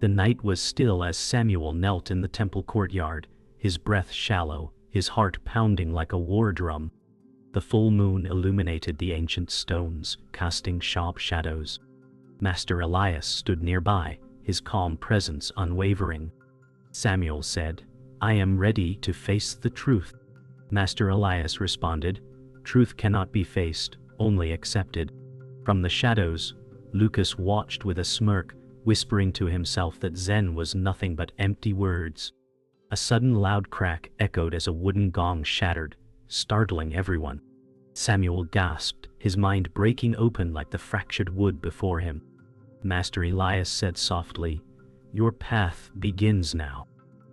The night was still as Samuel knelt in the temple courtyard, his breath shallow, his heart pounding like a war drum. The full moon illuminated the ancient stones, casting sharp shadows. Master Elias stood nearby, his calm presence unwavering. Samuel said, "I am ready to face the truth." Master Elias responded, "Truth cannot be faced, only accepted." From the shadows, Lucas watched with a smirk, whispering to himself that Zen was nothing but empty words. A sudden loud crack echoed as a wooden gong shattered, startling everyone. Samuel gasped, his mind breaking open like the fractured wood before him. Master Elias said softly, "Your path begins now."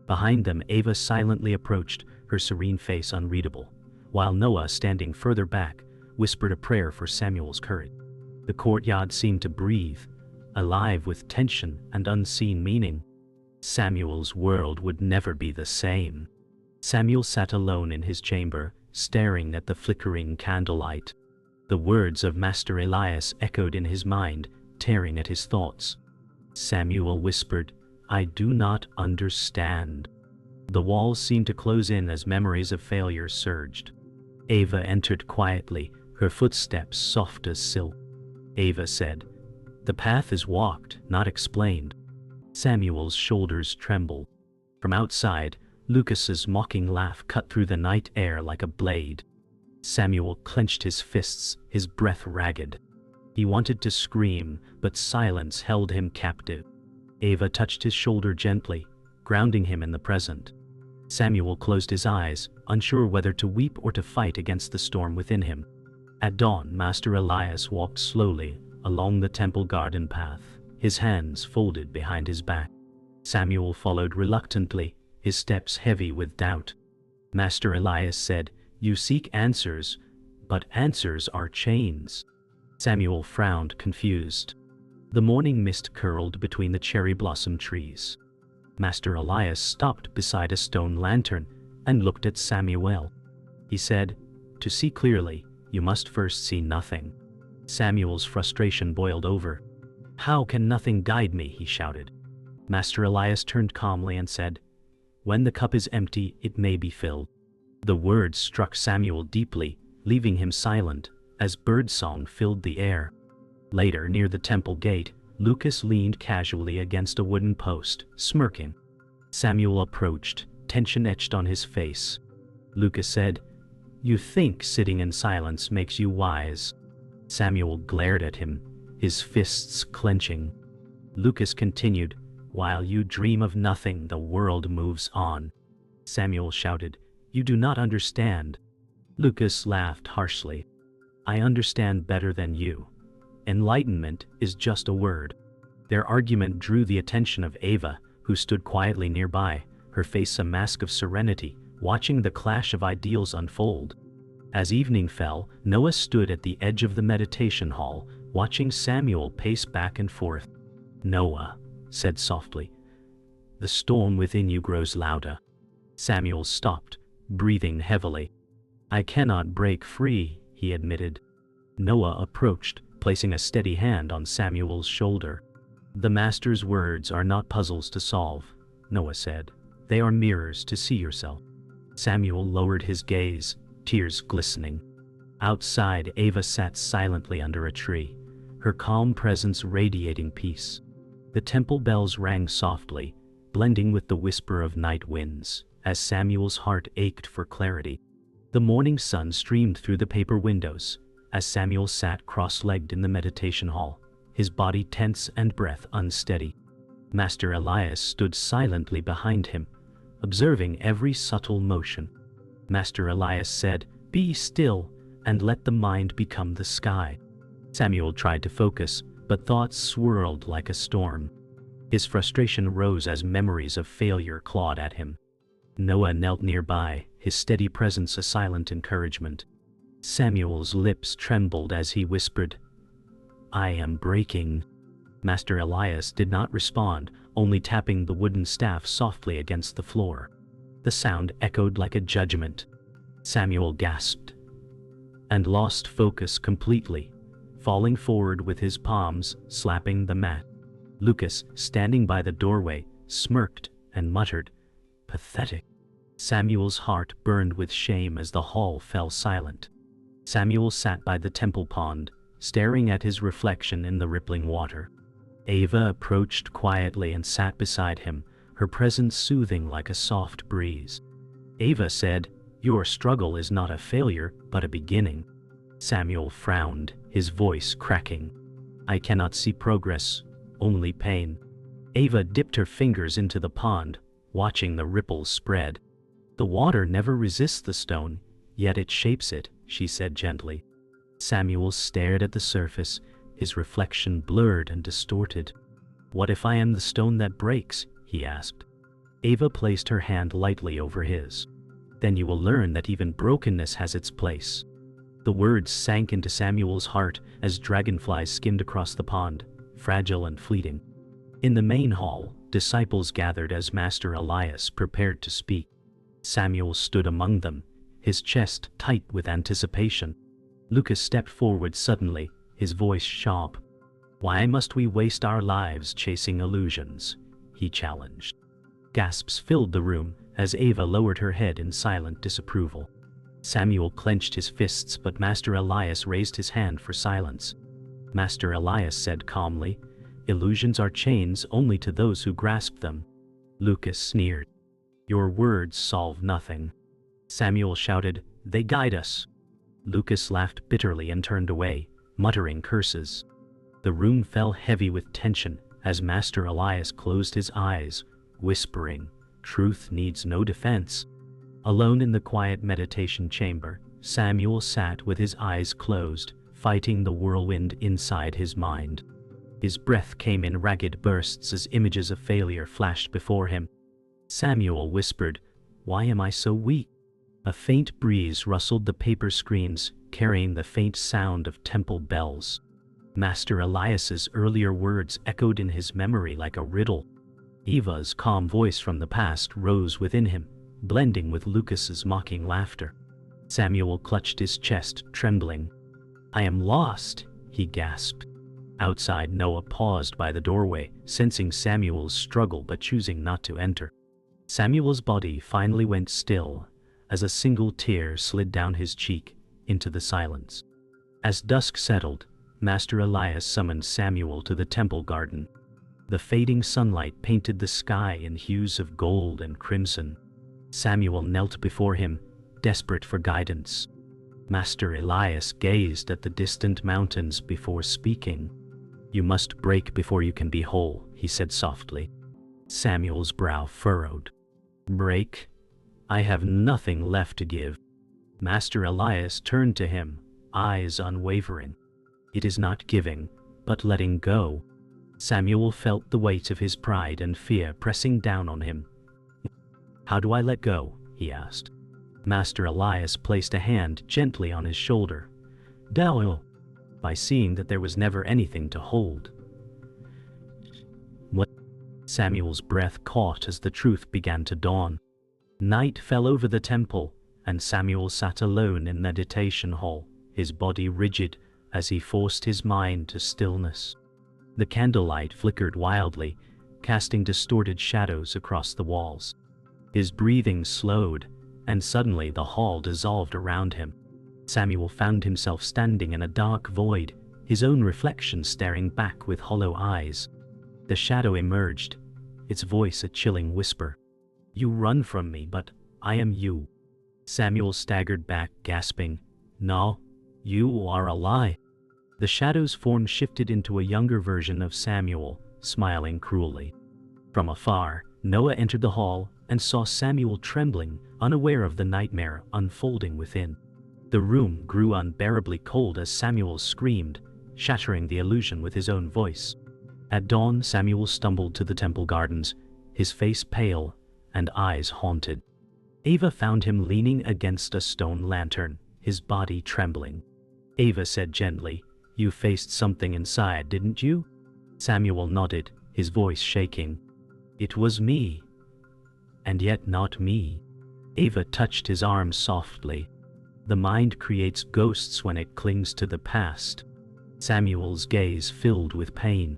Behind them, Ava silently approached, her serene face unreadable, while Noah, standing further back, whispered a prayer for Samuel's courage. The courtyard seemed to breathe, alive with tension and unseen meaning. Samuel's world would never be the same. Samuel sat alone in his chamber, staring at the flickering candlelight. The words of Master Elias echoed in his mind, tearing at his thoughts. Samuel whispered, "I do not understand." The walls seemed to close in as memories of failure surged. Ava entered quietly, her footsteps soft as silk. Ava said, "The path is walked, not explained." Samuel's shoulders trembled. From outside, Lucas's mocking laugh cut through the night air like a blade. Samuel clenched his fists, his breath ragged. He wanted to scream, but silence held him captive. Ava touched his shoulder gently, grounding him in the present. Samuel closed his eyes, unsure whether to weep or to fight against the storm within him. At dawn, Master Elias walked slowly along the temple garden path, his hands folded behind his back. Samuel followed reluctantly, his steps heavy with doubt. Master Elias said, "You seek answers, but answers are chains." Samuel frowned, confused. The morning mist curled between the cherry blossom trees. Master Elias stopped beside a stone lantern and looked at Samuel. He said, "To see clearly, you must first see nothing." Samuel's frustration boiled over. "How can nothing guide me?" he shouted. Master Elias turned calmly and said, "When the cup is empty, it may be filled." The words struck Samuel deeply, leaving him silent, as birdsong filled the air. Later, near the temple gate, Lucas leaned casually against a wooden post, smirking. Samuel approached, tension etched on his face. Lucas said, "You think sitting in silence makes you wise." Samuel glared at him, his fists clenching. Lucas continued, "While you dream of nothing, the world moves on." Samuel shouted, "You do not understand." Lucas laughed harshly. "I understand better than you. Enlightenment is just a word." Their argument drew the attention of Ava, who stood quietly nearby, her face a mask of serenity, watching the clash of ideals unfold. As evening fell, Noah stood at the edge of the meditation hall, watching Samuel pace back and forth. "Noah," said softly, "the storm within you grows louder." Samuel stopped, breathing heavily. "I cannot break free," he admitted. Noah approached, placing a steady hand on Samuel's shoulder. "The Master's words are not puzzles to solve," Noah said. "They are mirrors to see yourself." Samuel lowered his gaze, tears glistening. Outside, Ava sat silently under a tree, her calm presence radiating peace. The temple bells rang softly, blending with the whisper of night winds, as Samuel's heart ached for clarity. The morning sun streamed through the paper windows, as Samuel sat cross-legged in the meditation hall, his body tense and breath unsteady. Master Elias stood silently behind him, observing every subtle motion. Master Elias said, "Be still, and let the mind become the sky." Samuel tried to focus, but thoughts swirled like a storm. His frustration rose as memories of failure clawed at him. Noah knelt nearby, his steady presence a silent encouragement. Samuel's lips trembled as he whispered, "I am breaking." Master Elias did not respond, only tapping the wooden staff softly against the floor. The sound echoed like a judgment. Samuel gasped and lost focus completely, falling forward with his palms slapping the mat. Lucas, standing by the doorway, smirked and muttered, "Pathetic." Samuel's heart burned with shame as the hall fell silent. Samuel sat by the temple pond, staring at his reflection in the rippling water. Ava approached quietly and sat beside him, her presence soothing like a soft breeze. Ava said, "Your struggle is not a failure, but a beginning." Samuel frowned, his voice cracking. "I cannot see progress, only pain." Ava dipped her fingers into the pond, watching the ripples spread. "The water never resists the stone, yet it shapes it," she said gently. Samuel stared at the surface, his reflection blurred and distorted. "What if I am the stone that breaks?" he asked. Ava placed her hand lightly over his. "Then you will learn that even brokenness has its place." The words sank into Samuel's heart as dragonflies skimmed across the pond, fragile and fleeting. In the main hall, disciples gathered as Master Elias prepared to speak. Samuel stood among them, his chest tight with anticipation. Lucas stepped forward suddenly, his voice sharp. "Why must we waste our lives chasing illusions?" he challenged. Gasps filled the room as Ava lowered her head in silent disapproval. Samuel clenched his fists, but Master Elias raised his hand for silence. Master Elias said calmly, "Illusions are chains only to those who grasp them." Lucas sneered. "Your words solve nothing." Samuel shouted, "They guide us." Lucas laughed bitterly and turned away, muttering curses. The room fell heavy with tension as Master Elias closed his eyes, whispering, "Truth needs no defense." Alone in the quiet meditation chamber, Samuel sat with his eyes closed, fighting the whirlwind inside his mind. His breath came in ragged bursts as images of failure flashed before him. Samuel whispered, "Why am I so weak?" A faint breeze rustled the paper screens, carrying the faint sound of temple bells. Master Elias's earlier words echoed in his memory like a riddle. Eva's calm voice from the past rose within him, blending with Lucas's mocking laughter. Samuel clutched his chest, trembling. "I am lost," he gasped. Outside, Noah paused by the doorway, sensing Samuel's struggle but choosing not to enter. Samuel's body finally went still, as a single tear slid down his cheek into the silence. As dusk settled, Master Elias summoned Samuel to the temple garden. The fading sunlight painted the sky in hues of gold and crimson. Samuel knelt before him, desperate for guidance. Master Elias gazed at the distant mountains before speaking. "You must break before you can be whole," he said softly. Samuel's brow furrowed. "Break? I have nothing left to give." Master Elias turned to him, eyes unwavering. "It is not giving, but letting go." Samuel felt the weight of his pride and fear pressing down on him. "How do I let go?" he asked. Master Elias placed a hand gently on his shoulder. "Dao," by seeing that there was never anything to hold. What? Samuel's breath caught as the truth began to dawn. Night fell over the temple, and Samuel sat alone in the meditation hall, his body rigid as he forced his mind to stillness. The candlelight flickered wildly, casting distorted shadows across the walls. His breathing slowed, and suddenly the hall dissolved around him. Samuel found himself standing in a dark void, his own reflection staring back with hollow eyes. The shadow emerged, its voice a chilling whisper. "You run from me, but I am you." Samuel staggered back, gasping, "No, you are a lie." The shadow's form shifted into a younger version of Samuel, smiling cruelly. From afar, Noah entered the hall and saw Samuel trembling, unaware of the nightmare unfolding within. The room grew unbearably cold as Samuel screamed, shattering the illusion with his own voice. At dawn, Samuel stumbled to the temple gardens, his face pale and eyes haunted. Ava found him leaning against a stone lantern, his body trembling. Ava said gently, "You faced something inside, didn't you?" Samuel nodded, his voice shaking. "It was me. And yet not me." Ava touched his arm softly. "The mind creates ghosts when it clings to the past." Samuel's gaze filled with pain.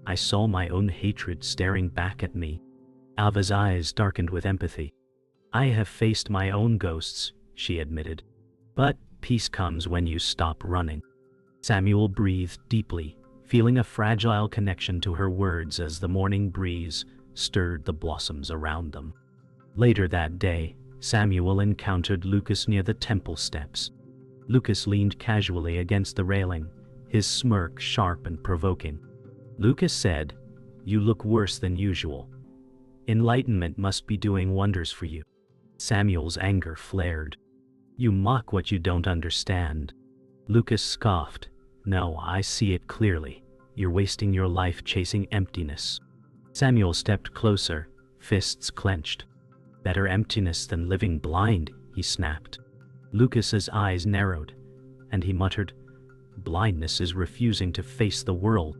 I saw my own hatred staring back at me. Ava's eyes darkened with empathy. I have faced my own ghosts, she admitted. But peace comes when you stop running. Samuel breathed deeply, feeling a fragile connection to her words as the morning breeze stirred the blossoms around them. Later that day, Samuel encountered Lucas near the temple steps. Lucas leaned casually against the railing, his smirk sharp and provoking. Lucas said, "You look worse than usual. Enlightenment must be doing wonders for you." Samuel's anger flared. "You mock what you don't understand." Lucas scoffed. "No, I see it clearly. You're wasting your life chasing emptiness." Samuel stepped closer, fists clenched. "Better emptiness than living blind," he snapped. Lucas's eyes narrowed, and he muttered, "Blindness is refusing to face the world."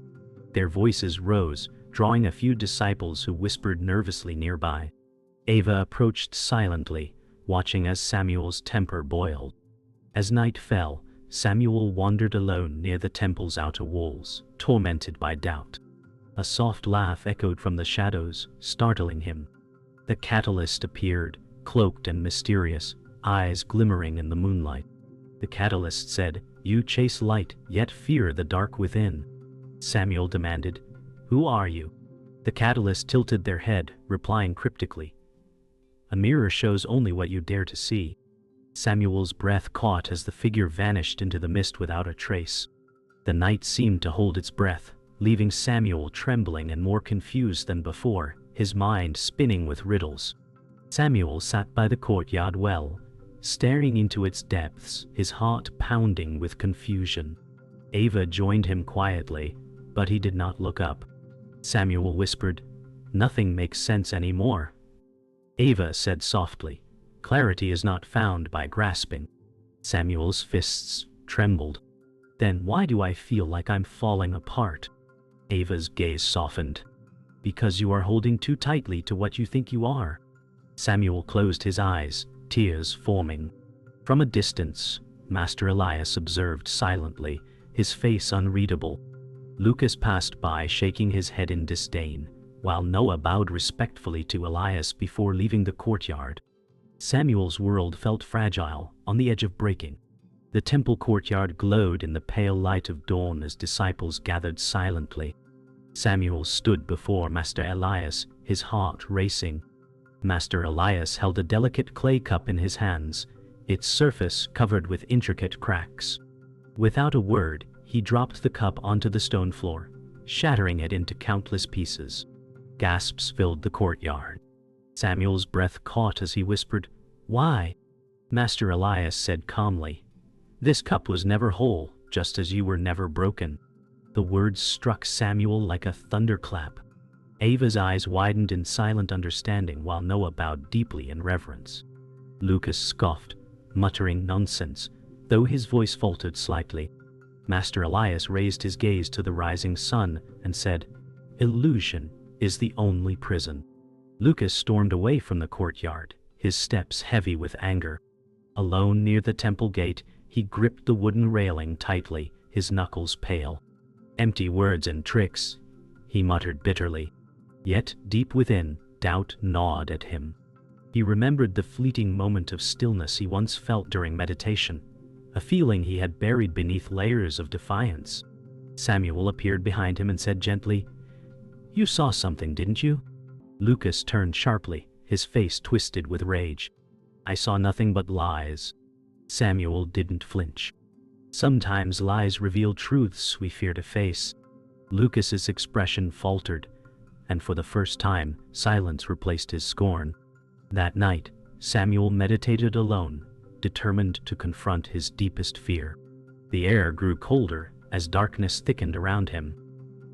Their voices rose, drawing a few disciples who whispered nervously nearby. Ava approached silently, watching as Samuel's temper boiled. As night fell, Samuel wandered alone near the temple's outer walls, tormented by doubt. A soft laugh echoed from the shadows, startling him. The catalyst appeared, cloaked and mysterious, eyes glimmering in the moonlight. The catalyst said, "You chase light, yet fear the dark within." Samuel demanded, "Who are you?" The catalyst tilted their head, replying cryptically, "A mirror shows only what you dare to see." Samuel's breath caught as the figure vanished into the mist without a trace. The night seemed to hold its breath, leaving Samuel trembling and more confused than before, his mind spinning with riddles. Samuel sat by the courtyard well, staring into its depths, his heart pounding with confusion. Ava joined him quietly, but he did not look up. Samuel whispered, "Nothing makes sense anymore." Ava said softly, "Clarity is not found by grasping." Samuel's fists trembled. "Then why do I feel like I'm falling apart?" Ava's gaze softened. "Because you are holding too tightly to what you think you are." Samuel closed his eyes, tears forming. From a distance, Master Elias observed silently, his face unreadable. Lucas passed by shaking his head in disdain, while Noah bowed respectfully to Elias before leaving the courtyard. Samuel's world felt fragile, on the edge of breaking. The temple courtyard glowed in the pale light of dawn as disciples gathered silently. Samuel stood before Master Elias, his heart racing. Master Elias held a delicate clay cup in his hands, its surface covered with intricate cracks. Without a word, he dropped the cup onto the stone floor, shattering it into countless pieces. Gasps filled the courtyard. Samuel's breath caught as he whispered, "Why?" Master Elias said calmly, "This cup was never whole, just as you were never broken." The words struck Samuel like a thunderclap. Ava's eyes widened in silent understanding while Noah bowed deeply in reverence. Lucas scoffed, muttering nonsense, though his voice faltered slightly. Master Elias raised his gaze to the rising sun and said, "Illusion is the only prison." Lucas stormed away from the courtyard, his steps heavy with anger. Alone near the temple gate, he gripped the wooden railing tightly, his knuckles pale. "Empty words and tricks," he muttered bitterly. Yet, deep within, doubt gnawed at him. He remembered the fleeting moment of stillness he once felt during meditation, a feeling he had buried beneath layers of defiance. Samuel appeared behind him and said gently, "You saw something, didn't you?" Lucas turned sharply, his face twisted with rage. "I saw nothing but lies." Samuel didn't flinch. "Sometimes lies reveal truths we fear to face." Lucas's expression faltered, and for the first time, silence replaced his scorn. That night, Samuel meditated alone, determined to confront his deepest fear. The air grew colder as darkness thickened around him.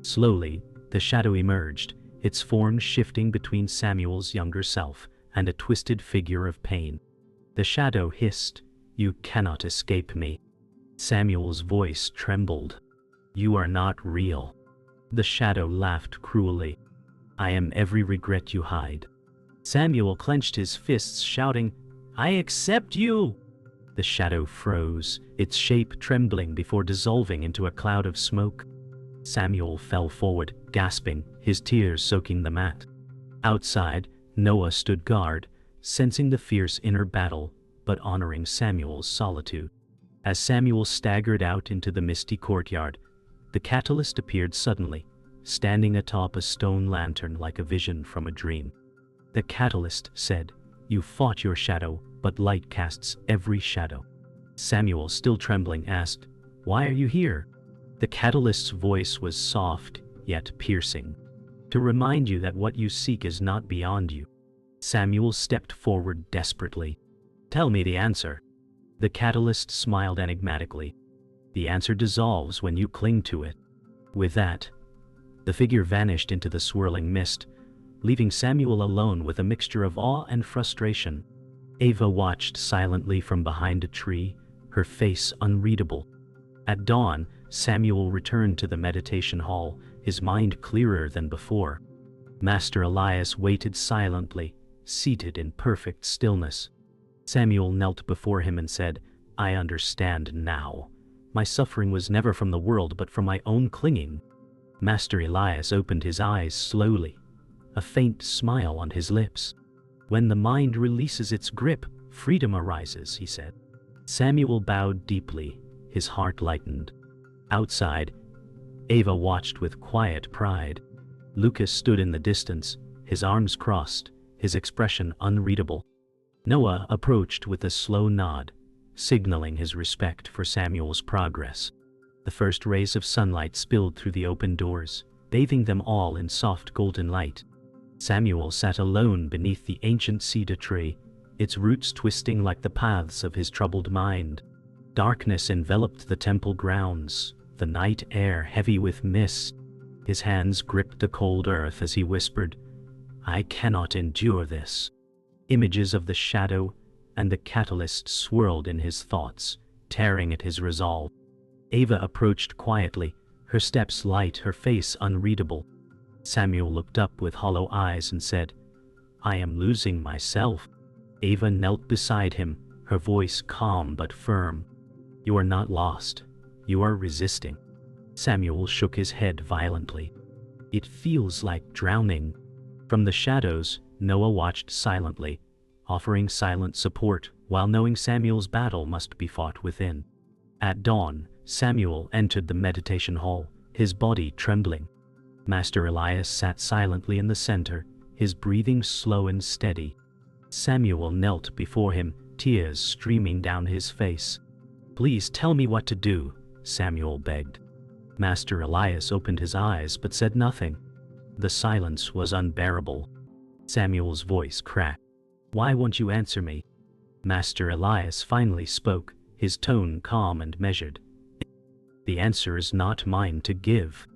Slowly, the shadow emerged, its form shifting between Samuel's younger self and a twisted figure of pain. The shadow hissed, "You cannot escape me." Samuel's voice trembled. "You are not real." The shadow laughed cruelly. "I am every regret you hide." Samuel clenched his fists, shouting, "I accept you!" The shadow froze, its shape trembling before dissolving into a cloud of smoke. Samuel fell forward, gasping, his tears soaking the mat. Outside, Noah stood guard, sensing the fierce inner battle, but honoring Samuel's solitude. As Samuel staggered out into the misty courtyard, the catalyst appeared suddenly, standing atop a stone lantern like a vision from a dream. The catalyst said, "You fought your shadow, but light casts every shadow." Samuel, still trembling, asked, "Why are you here?" The catalyst's voice was soft, yet piercing. "To remind you that what you seek is not beyond you." Samuel stepped forward desperately. "Tell me the answer." The catalyst smiled enigmatically. "The answer dissolves when you cling to it." With that, the figure vanished into the swirling mist, leaving Samuel alone with a mixture of awe and frustration. Ava watched silently from behind a tree, her face unreadable. At dawn, Samuel returned to the meditation hall, his mind clearer than before. Master Elias waited silently, seated in perfect stillness. Samuel knelt before him and said, "I understand now. My suffering was never from the world but from my own clinging." Master Elias opened his eyes slowly, a faint smile on his lips. "When the mind releases its grip, freedom arises," he said. Samuel bowed deeply, his heart lightened. Outside, Ava watched with quiet pride. Lucas stood in the distance, his arms crossed, his expression unreadable. Noah approached with a slow nod, signaling his respect for Samuel's progress. The first rays of sunlight spilled through the open doors, bathing them all in soft golden light. Samuel sat alone beneath the ancient cedar tree, its roots twisting like the paths of his troubled mind. Darkness enveloped the temple grounds, the night air heavy with mist. His hands gripped the cold earth as he whispered, "I cannot endure this." Images of the shadow and the catalyst swirled in his thoughts, tearing at his resolve. Ava approached quietly, her steps light, her face unreadable. Samuel looked up with hollow eyes and said, "I am losing myself." Ava knelt beside him, her voice calm but firm. "You are not lost. You are resisting." Samuel shook his head violently. "It feels like drowning." From the shadows, Noah watched silently, offering silent support while knowing Samuel's battle must be fought within. At dawn, Samuel entered the meditation hall, his body trembling. Master Elias sat silently in the center, his breathing slow and steady. Samuel knelt before him, tears streaming down his face. "Please tell me what to do," Samuel begged. Master Elias opened his eyes but said nothing. The silence was unbearable. Samuel's voice cracked. "Why won't you answer me?" Master Elias finally spoke, his tone calm and measured. "The answer is not mine to give."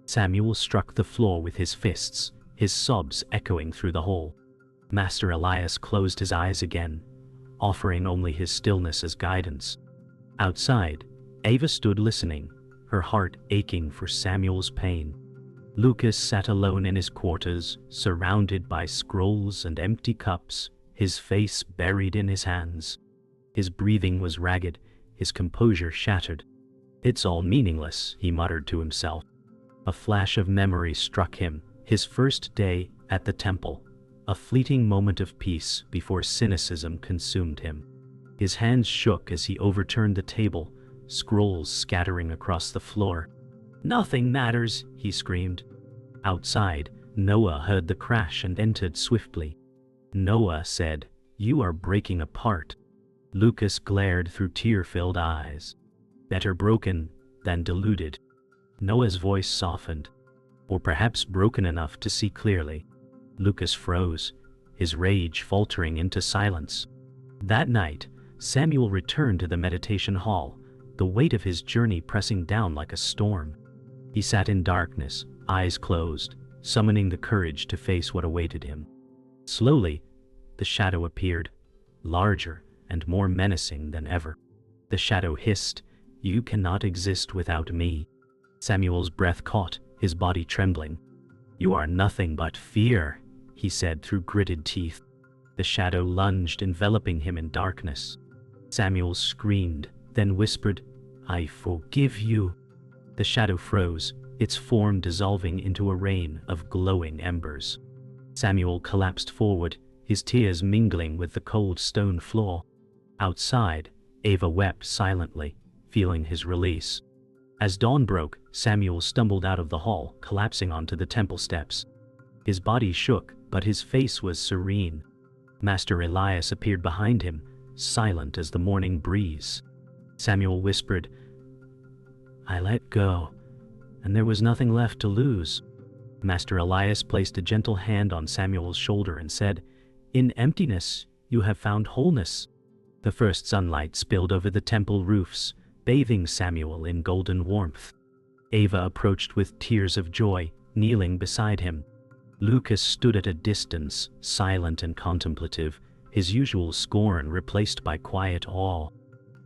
Samuel struck the floor with his fists, his sobs echoing through the hall. Master Elias closed his eyes again, offering only his stillness as guidance. Outside, Ava stood listening, her heart aching for Samuel's pain. Lucas sat alone in his quarters, surrounded by scrolls and empty cups, his face buried in his hands. His breathing was ragged, his composure shattered. "It's all meaningless," he muttered to himself. A flash of memory struck him, his first day at the temple, a fleeting moment of peace before cynicism consumed him. His hands shook as he overturned the table, scrolls scattering across the floor. "Nothing matters," he screamed. Outside, Noah heard the crash and entered swiftly. Noah said, "You are breaking apart." Lucas glared through tear-filled eyes. "Better broken than deluded." Noah's voice softened, or perhaps broken enough to see clearly. Lucas froze, his rage faltering into silence. That night, Samuel returned to the meditation hall, the weight of his journey pressing down like a storm. He sat in darkness, eyes closed, summoning the courage to face what awaited him. Slowly, the shadow appeared, larger and more menacing than ever. The shadow hissed, "You cannot exist without me." Samuel's breath caught, his body trembling. "You are nothing but fear," he said through gritted teeth. The shadow lunged, enveloping him in darkness. Samuel screamed, then whispered, "I forgive you." The shadow froze, its form dissolving into a rain of glowing embers. Samuel collapsed forward, his tears mingling with the cold stone floor. Outside, Ava wept silently, feeling his release. As dawn broke, Samuel stumbled out of the hall, collapsing onto the temple steps. His body shook, but his face was serene. Master Elias appeared behind him, silent as the morning breeze. Samuel whispered, "I let go, and there was nothing left to lose." Master Elias placed a gentle hand on Samuel's shoulder and said, "In emptiness, you have found wholeness." The first sunlight spilled over the temple roofs, bathing Samuel in golden warmth. Ava approached with tears of joy, kneeling beside him. Lucas stood at a distance, silent and contemplative, his usual scorn replaced by quiet awe.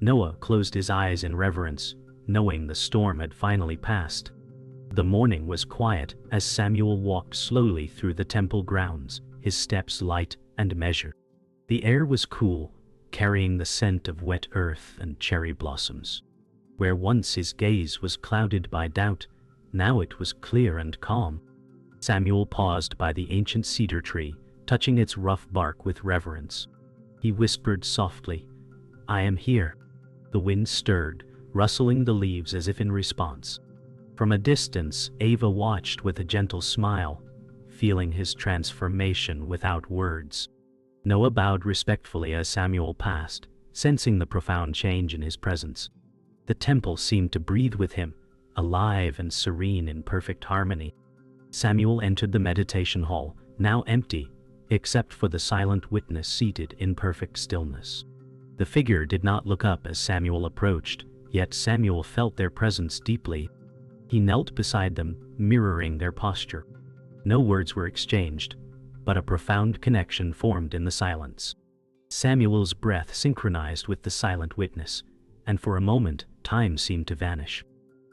Noah closed his eyes in reverence, knowing the storm had finally passed. The morning was quiet as Samuel walked slowly through the temple grounds, his steps light and measured. The air was cool, carrying the scent of wet earth and cherry blossoms. Where once his gaze was clouded by doubt, now it was clear and calm. Samuel paused by the ancient cedar tree, touching its rough bark with reverence. He whispered softly, "I am here." The wind stirred, rustling the leaves as if in response. From a distance, Ava watched with a gentle smile, feeling his transformation without words. Noah bowed respectfully as Samuel passed, sensing the profound change in his presence. The temple seemed to breathe with him, alive and serene in perfect harmony. Samuel entered the meditation hall, now empty, except for the silent witness seated in perfect stillness. The figure did not look up as Samuel approached, yet Samuel felt their presence deeply. He knelt beside them, mirroring their posture. No words were exchanged, but a profound connection formed in the silence. Samuel's breath synchronized with the silent witness, and for a moment, time seemed to vanish.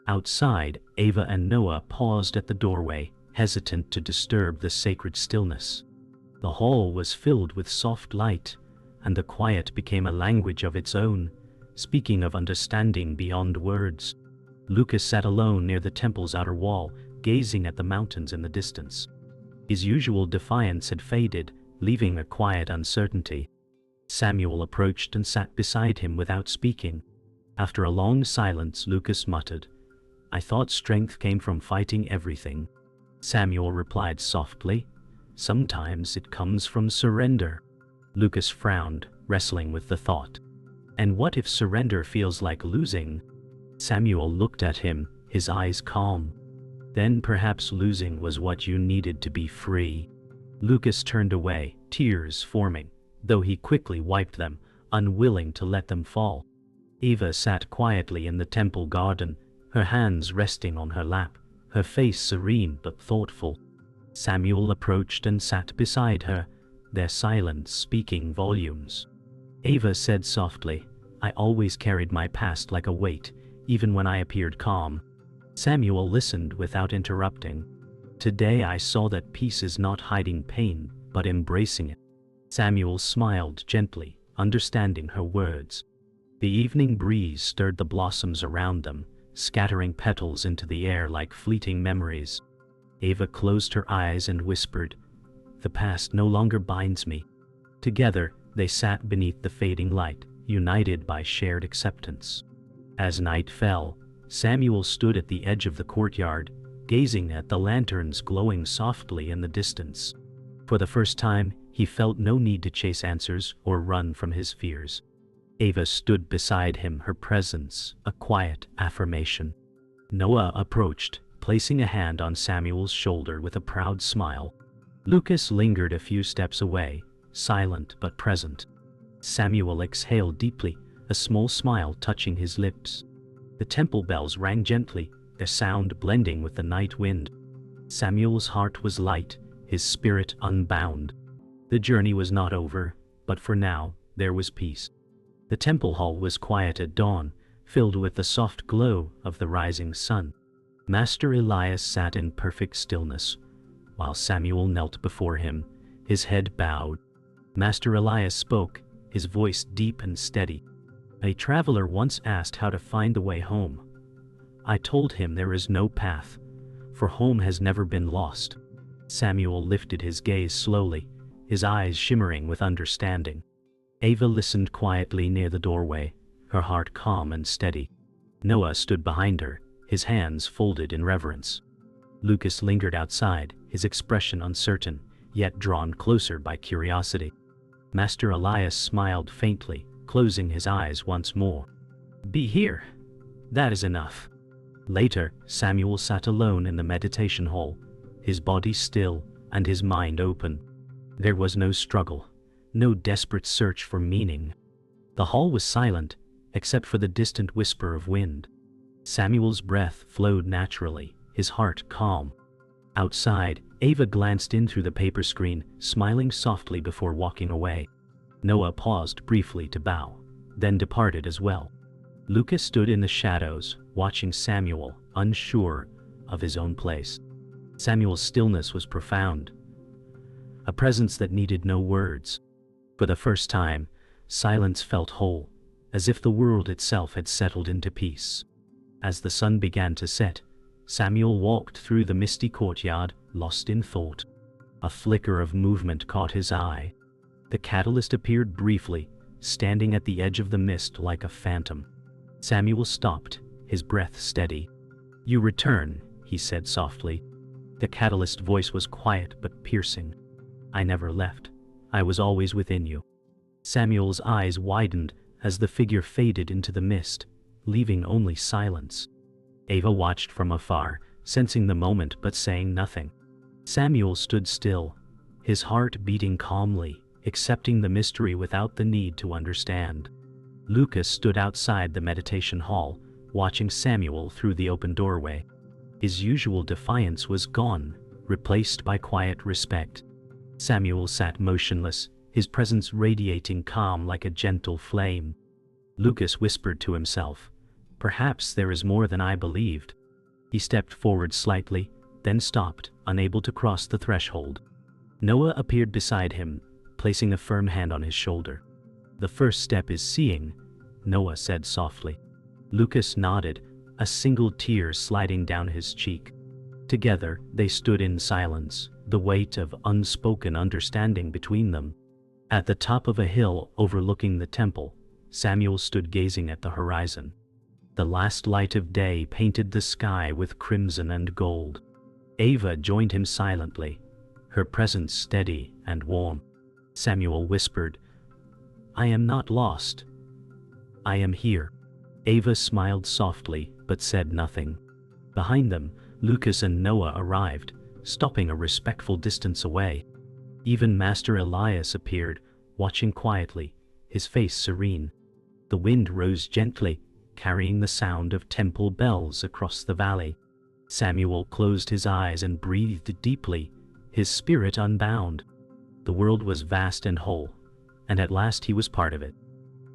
Outside, Ava and Noah paused at the doorway, hesitant to disturb the sacred stillness. The hall was filled with soft light, and the quiet became a language of its own, speaking of understanding beyond words. Lucas sat alone near the temple's outer wall, gazing at the mountains in the distance. His usual defiance had faded, leaving a quiet uncertainty. Samuel approached and sat beside him without speaking. After a long silence, Lucas muttered, "I thought strength came from fighting everything." Samuel replied softly, "Sometimes it comes from surrender." Lucas frowned, wrestling with the thought. "And what if surrender feels like losing?" Samuel looked at him, his eyes calm. "Then perhaps losing was what you needed to be free." Lucas turned away, tears forming, though he quickly wiped them, unwilling to let them fall. Ava sat quietly in the temple garden, her hands resting on her lap, her face serene but thoughtful. Samuel approached and sat beside her, their silence speaking volumes. Ava said softly, "I always carried my past like a weight, even when I appeared calm." Samuel listened without interrupting. "Today I saw that peace is not hiding pain, but embracing it." Samuel smiled gently, understanding her words. The evening breeze stirred the blossoms around them, scattering petals into the air like fleeting memories. Ava closed her eyes and whispered, "The past no longer binds me." Together, they sat beneath the fading light, united by shared acceptance. As night fell, Samuel stood at the edge of the courtyard, gazing at the lanterns glowing softly in the distance. For the first time, he felt no need to chase answers or run from his fears. Ava stood beside him, her presence a quiet affirmation. Noah approached, placing a hand on Samuel's shoulder with a proud smile. Lucas lingered a few steps away, silent but present. Samuel exhaled deeply, a small smile touching his lips. The temple bells rang gently, their sound blending with the night wind. Samuel's heart was light, his spirit unbound. The journey was not over, but for now, there was peace. The temple hall was quiet at dawn, filled with the soft glow of the rising sun. Master Elias sat in perfect stillness, while Samuel knelt before him, his head bowed. Master Elias spoke, his voice deep and steady. "A traveler once asked how to find the way home. I told him there is no path, for home has never been lost. Samuel lifted his gaze slowly, his eyes shimmering with understanding. Ava listened quietly near the doorway, her heart calm and steady. Noah stood behind her, his hands folded in reverence. Lucas lingered outside, his expression uncertain, yet drawn closer by curiosity. Master Elias smiled faintly, closing his eyes once more. "Be here. That is enough." Later, Samuel sat alone in the meditation hall, his body still and his mind open. There was no struggle, no desperate search for meaning. The hall was silent, except for the distant whisper of wind. Samuel's breath flowed naturally, his heart calm. Outside, Ava glanced in through the paper screen, smiling softly before walking away. Noah paused briefly to bow, then departed as well. Lucas stood in the shadows, watching Samuel, unsure of his own place. Samuel's stillness was profound, a presence that needed no words. For the first time, silence felt whole, as if the world itself had settled into peace. As the sun began to set, Samuel walked through the misty courtyard, lost in thought. A flicker of movement caught his eye. The catalyst appeared briefly, standing at the edge of the mist like a phantom. Samuel stopped, his breath steady. "You return," he said softly. The catalyst's voice was quiet but piercing. "I never left. I was always within you." Samuel's eyes widened as the figure faded into the mist, leaving only silence. Ava watched from afar, sensing the moment but saying nothing. Samuel stood still, his heart beating calmly, accepting the mystery without the need to understand. Lucas stood outside the meditation hall, watching Samuel through the open doorway. His usual defiance was gone, replaced by quiet respect. Samuel sat motionless, his presence radiating calm like a gentle flame. Lucas whispered to himself, "Perhaps there is more than I believed." He stepped forward slightly, then stopped, unable to cross the threshold. Noah appeared beside him, placing a firm hand on his shoulder. "The first step is seeing," Noah said softly. Lucas nodded, a single tear sliding down his cheek. Together, they stood in silence, the weight of unspoken understanding between them. At the top of a hill overlooking the temple, Samuel stood gazing at the horizon. The last light of day painted the sky with crimson and gold. Ava joined him silently, her presence steady and warm. Samuel whispered, "I am not lost. I am here." Ava smiled softly, but said nothing. Behind them, Lucas and Noah arrived, stopping a respectful distance away. Even Master Elias appeared, watching quietly, his face serene. The wind rose gently, carrying the sound of temple bells across the valley. Samuel closed his eyes and breathed deeply, his spirit unbound. The world was vast and whole, and at last he was part of it.